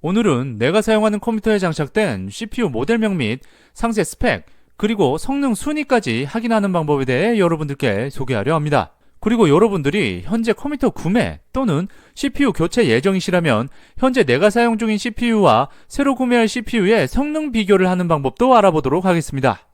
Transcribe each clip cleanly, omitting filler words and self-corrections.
오늘은 내가 사용하는 컴퓨터에 장착된 CPU 모델명 및 상세 스펙, 그리고 성능 순위까지 확인하는 방법에 대해 여러분들께 소개하려 합니다. 그리고 여러분들이 현재 컴퓨터 구매 또는 CPU 교체 예정이시라면 현재 내가 사용 중인 CPU와 새로 구매할 CPU의 성능 비교를 하는 방법도 알아보도록 하겠습니다.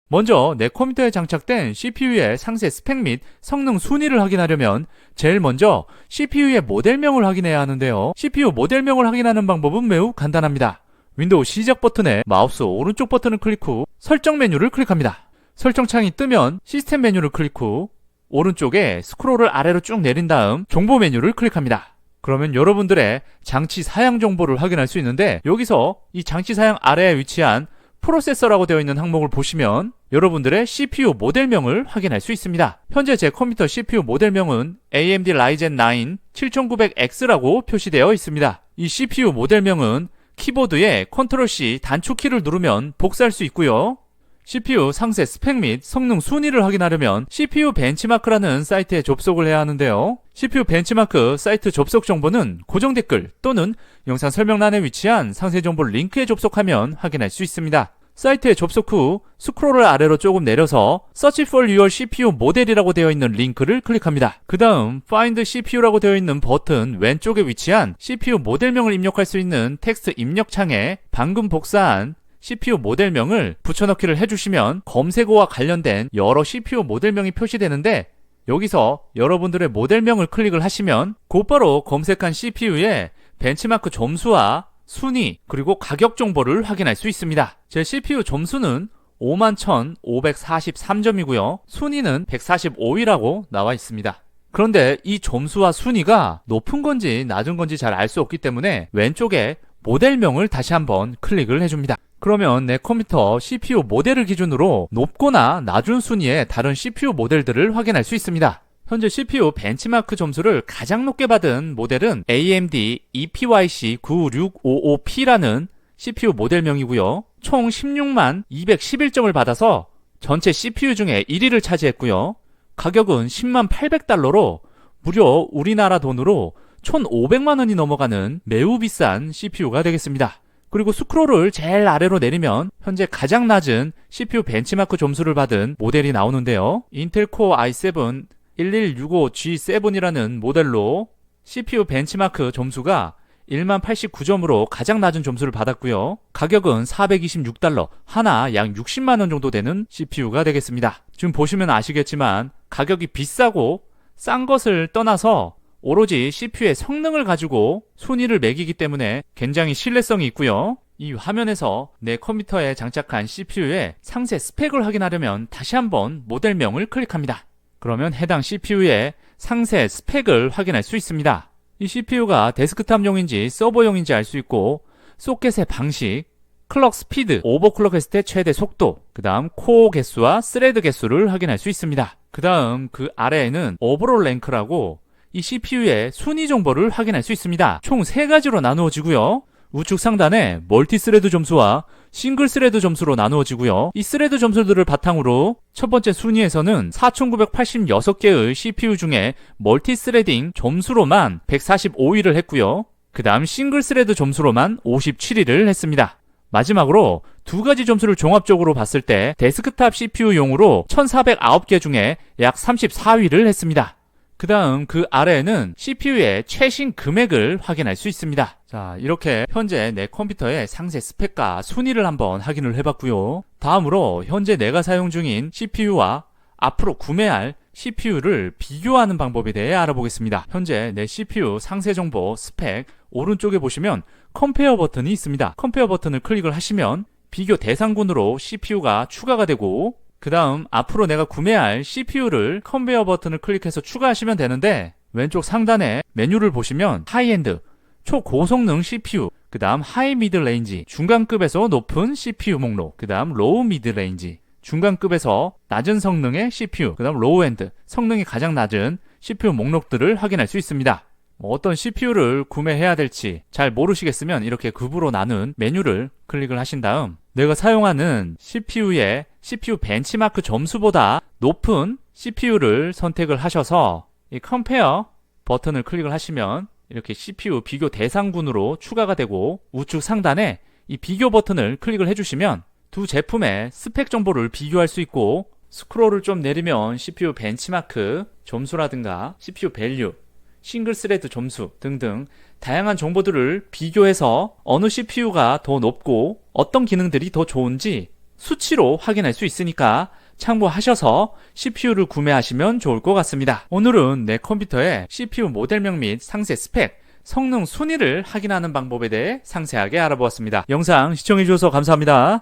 먼저 내 컴퓨터에 장착된 CPU의 상세 스펙 및 성능 순위를 확인하려면 제일 먼저 CPU의 모델명을 확인해야 하는데요. CPU 모델명을 확인하는 방법은 매우 간단합니다. 윈도우 시작 버튼에 마우스 오른쪽 버튼을 클릭 후 설정 메뉴를 클릭합니다. 설정 창이 뜨면 시스템 메뉴를 클릭 후 오른쪽에 스크롤을 아래로 쭉 내린 다음 정보 메뉴를 클릭합니다. 그러면 여러분들의 장치 사양 정보를 확인할 수 있는데, 여기서 이 장치 사양 아래에 위치한 프로세서라고 되어 있는 항목을 보시면 여러분들의 CPU 모델명을 확인할 수 있습니다. 현재 제 컴퓨터 CPU 모델명은 AMD Ryzen 9 7900X라고 표시되어 있습니다. 이 CPU 모델명은 키보드에 Ctrl+C 단축키를 누르면 복사할 수 있고요. CPU 상세 스펙 및 성능 순위를 확인하려면 CPU 벤치마크라는 사이트에 접속을 해야 하는데요. CPU 벤치마크 사이트 접속 정보는 고정 댓글 또는 영상 설명란에 위치한 상세 정보 링크에 접속하면 확인할 수 있습니다. 사이트에 접속 후 스크롤을 아래로 조금 내려서 Search for your CPU 모델이라고 되어 있는 링크를 클릭합니다. 그 다음 Find CPU라고 되어 있는 버튼 왼쪽에 위치한 CPU 모델명을 입력할 수 있는 텍스트 입력 창에 방금 복사한 CPU 모델명을 붙여넣기를 해주시면 검색어와 관련된 여러 CPU 모델명이 표시되는데, 여기서 여러분들의 모델명을 클릭을 하시면 곧바로 검색한 CPU의 벤치마크 점수와 순위 그리고 가격 정보를 확인할 수 있습니다. 제 CPU 점수는 51,543점이고요. 순위는 145위라고 나와 있습니다. 그런데 이 점수와 순위가 높은 건지 낮은 건지 잘 알 수 없기 때문에 왼쪽에 모델명을 다시 한번 클릭을 해줍니다. 그러면 내 컴퓨터 CPU 모델을 기준으로 높거나 낮은 순위의 다른 CPU 모델들을 확인할 수 있습니다. 현재 CPU 벤치마크 점수를 가장 높게 받은 모델은 AMD EPYC 9655P라는 CPU 모델명이고요. 총 16만 211점을 받아서 전체 CPU 중에 1위를 차지했고요. 가격은 10만 800달러로 무려 우리나라 돈으로 1,500만 원이 넘어가는 매우 비싼 CPU가 되겠습니다. 그리고 스크롤을 제일 아래로 내리면 현재 가장 낮은 CPU 벤치마크 점수를 받은 모델이 나오는데요. 인텔 코어 i7 1165G7이라는 모델로 CPU 벤치마크 점수가 1만 89점으로 가장 낮은 점수를 받았고요. 가격은 426달러, 하나 약 60만 원 정도 되는 CPU가 되겠습니다. 지금 보시면 아시겠지만 가격이 비싸고 싼 것을 떠나서 오로지 CPU의 성능을 가지고 순위를 매기기 때문에 굉장히 신뢰성이 있고요. 이 화면에서 내 컴퓨터에 장착한 CPU의 상세 스펙을 확인하려면 다시 한번 모델명을 클릭합니다. 그러면 해당 CPU의 상세 스펙을 확인할 수 있습니다. 이 CPU가 데스크탑용인지 서버용인지 알 수 있고, 소켓의 방식, 클럭 스피드, 오버클럭 했을 때 최대 속도, 그 다음 코어 개수와 스레드 개수를 확인할 수 있습니다. 그 다음 그 아래에는 오버롤 랭크라고 이 CPU의 순위 정보를 확인할 수 있습니다. 총 3가지로 나누어지고요. 우측 상단에 멀티스레드 점수와 싱글 스레드 점수로 나누어지고요. 이 스레드 점수들을 바탕으로 첫 번째 순위에서는 4,986개의 CPU 중에 멀티스레딩 점수로만 145위를 했고요. 그 다음 싱글 스레드 점수로만 57위를 했습니다. 마지막으로 두 가지 점수를 종합적으로 봤을 때 데스크탑 CPU용으로 1,409개 중에 약 34위를 했습니다. 그 다음 그 아래에는 CPU의 최신 금액을 확인할 수 있습니다. 자, 이렇게 현재 내 컴퓨터의 상세 스펙과 순위를 한번 확인을 해봤고요. 다음으로 현재 내가 사용 중인 CPU와 앞으로 구매할 CPU를 비교하는 방법에 대해 알아보겠습니다. 현재 내 CPU 상세 정보 스펙 오른쪽에 보시면 컴페어 버튼이 있습니다. 컴페어 버튼을 클릭을 하시면 비교 대상군으로 CPU가 추가가 되고, 그 다음 앞으로 내가 구매할 CPU를 컨베어 버튼을 클릭해서 추가하시면 되는데, 왼쪽 상단에 메뉴를 보시면 하이엔드, 초고성능 CPU, 그 다음 하이 미드 레인지, 중간급에서 높은 CPU 목록, 그 다음 로우 미드 레인지, 중간급에서 낮은 성능의 CPU, 그 다음 로우 엔드, 성능이 가장 낮은 CPU 목록들을 확인할 수 있습니다. 어떤 CPU를 구매해야 될지 잘 모르시겠으면 이렇게 급으로 나눈 메뉴를 클릭을 하신 다음 내가 사용하는 CPU의 CPU 벤치마크 점수보다 높은 CPU를 선택을 하셔서 이 컴페어 버튼을 클릭을 하시면 이렇게 CPU 비교 대상군으로 추가가 되고 우측 상단에 이 비교 버튼을 클릭을 해주시면 두 제품의 스펙 정보를 비교할 수 있고, 스크롤을 좀 내리면 CPU 벤치마크 점수라든가 CPU 밸류, 싱글 스레드 점수 등등 다양한 정보들을 비교해서 어느 CPU가 더 높고 어떤 기능들이 더 좋은지 수치로 확인할 수 있으니까 참고하셔서 CPU를 구매하시면 좋을 것 같습니다. 오늘은 내 컴퓨터의 CPU 모델명 및 상세 스펙, 성능 순위를 확인하는 방법에 대해 상세하게 알아보았습니다. 영상 시청해주셔서 감사합니다.